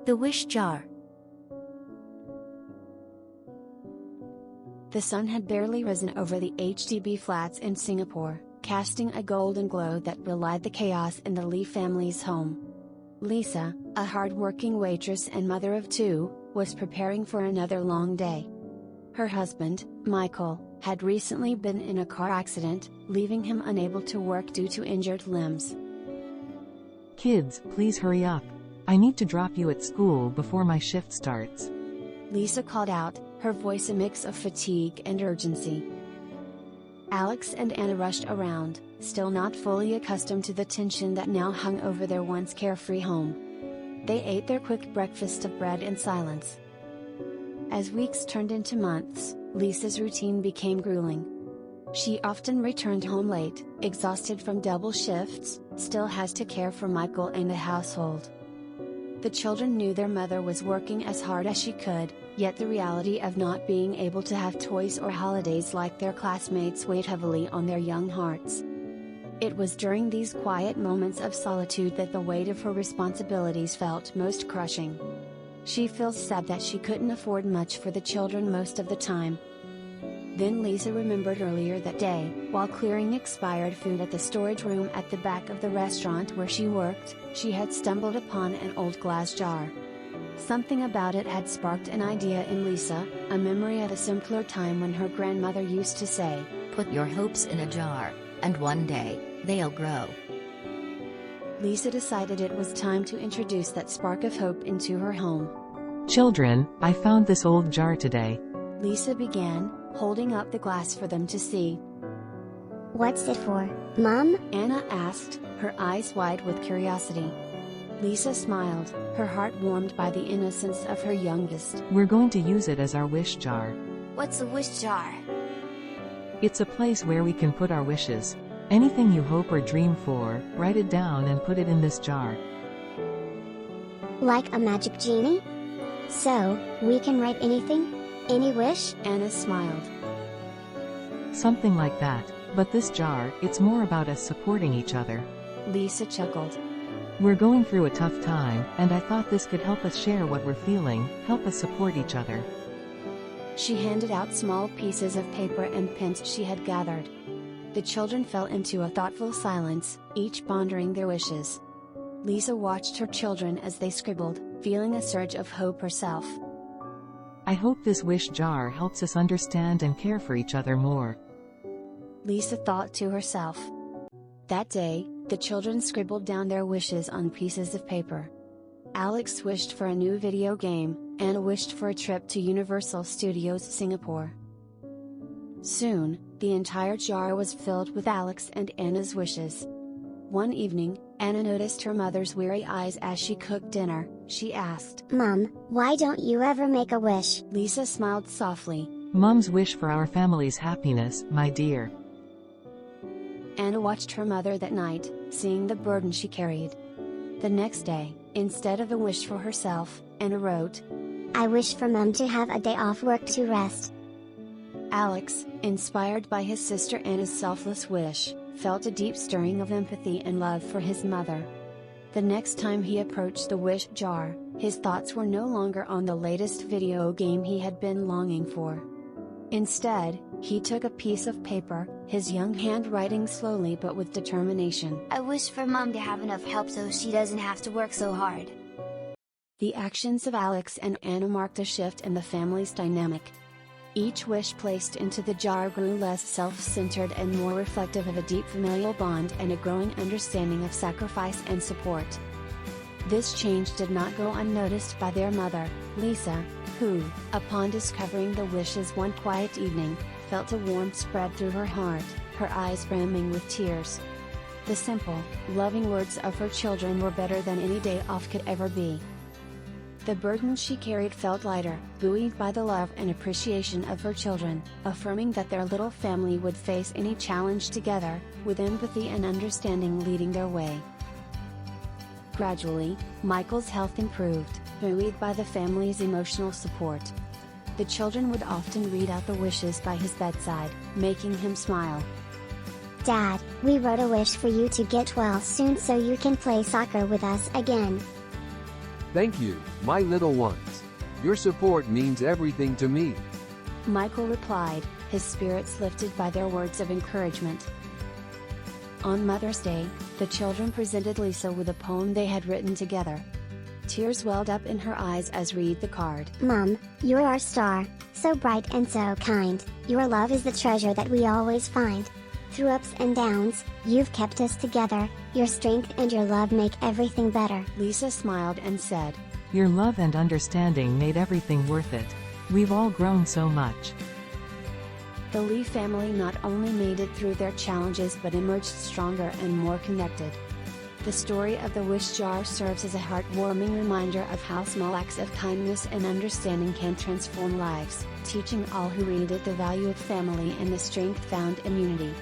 The Wish Jar. The sun had barely risen over the HDB flats in Singapore, casting a golden glow that belied the chaos in the Lee family's home. Lisa, a hard-working waitress and mother of two, was preparing for another long day. Her husband, Michael, had recently been in a car accident, leaving him unable to work due to injured limbs. Kids, please hurry up. I need to drop you at school before my shift starts. Lisa called out, her voice a mix of fatigue and urgency. Alex and Anna rushed around, still not fully accustomed to the tension that now hung over their once carefree home. They ate their quick breakfast of bread in silence. As weeks turned into months, Lisa's routine became grueling. She often returned home late, exhausted from double shifts, still has to care for Michael and the household. The children knew their mother was working as hard as she could, yet the reality of not being able to have toys or holidays like their classmates weighed heavily on their young hearts. It was during these quiet moments of solitude that the weight of her responsibilities felt most crushing. She feels sad that she couldn't afford much for the children most of the time. Then Lisa remembered earlier that day, while clearing expired food at the storage room at the back of the restaurant where she worked, she had stumbled upon an old glass jar. Something about it had sparked an idea in Lisa, a memory of a simpler time when her grandmother used to say, "Put your hopes in a jar, and one day, they'll grow." Lisa decided it was time to introduce that spark of hope into her home. Children, I found this old jar today. Lisa began, holding up the glass for them to see. What's it for, Mom? Anna asked, her eyes wide with curiosity. Lisa smiled, her heart warmed by the innocence of her youngest. We're going to use it as our wish jar. What's a wish jar? It's a place where we can put our wishes. Anything you hope or dream for, write it down and put it in this jar. Like a magic genie? So, we can write anything? Any wish? Anna smiled. Something like that, but this jar, it's more about us supporting each other. Lisa chuckled. We're going through a tough time, and I thought this could help us share what we're feeling, help us support each other. She handed out small pieces of paper and pens she had gathered. The children fell into a thoughtful silence, each pondering their wishes. Lisa watched her children as they scribbled, feeling a surge of hope herself. I hope this wish jar helps us understand and care for each other more. Lisa thought to herself. That day, the children scribbled down their wishes on pieces of paper. Alex wished for a new video game, Anna wished for a trip to Universal Studios Singapore. Soon, the entire jar was filled with Alex and Anna's wishes. One evening, Anna noticed her mother's weary eyes as she cooked dinner. She asked, Mom, why don't you ever make a wish? Lisa smiled softly. Mom's wish for our family's happiness, my dear. Anna watched her mother that night, seeing the burden she carried. The next day, instead of a wish for herself, Anna wrote, I wish for Mom to have a day off work to rest. Alex, inspired by his sister Anna's selfless wish, felt a deep stirring of empathy and love for his mother. The next time he approached the wish jar, his thoughts were no longer on the latest video game he had been longing for. Instead, he took a piece of paper, his young hand writing slowly but with determination. I wish for Mom to have enough help so she doesn't have to work so hard. The actions of Alex and Anna marked a shift in the family's dynamic. Each wish placed into the jar grew less self-centered and more reflective of a deep familial bond and a growing understanding of sacrifice and support. This change did not go unnoticed by their mother, Lisa, who, upon discovering the wishes one quiet evening, felt a warmth spread through her heart, her eyes brimming with tears. The simple, loving words of her children were better than any day off could ever be. The burden she carried felt lighter, buoyed by the love and appreciation of her children, affirming that their little family would face any challenge together, with empathy and understanding leading their way. Gradually, Michael's health improved, buoyed by the family's emotional support. The children would often read out the wishes by his bedside, making him smile. Dad, we wrote a wish for you to get well soon so you can play soccer with us again. Thank you, my little ones. Your support means everything to me. Michael replied, his spirits lifted by their words of encouragement. On Mother's Day, the children presented Lisa with a poem they had written together. Tears welled up in her eyes as read the card. Mom, you're our star, so bright and so kind. Your love is the treasure that we always find. Through ups and downs, you've kept us together. Your strength and your love make everything better. Lisa smiled and said, Your love and understanding made everything worth it. We've all grown so much. The Lee family not only made it through their challenges but emerged stronger and more connected. The story of the wish jar serves as a heartwarming reminder of how small acts of kindness and understanding can transform lives, teaching all who read it the value of family and the strength found in unity.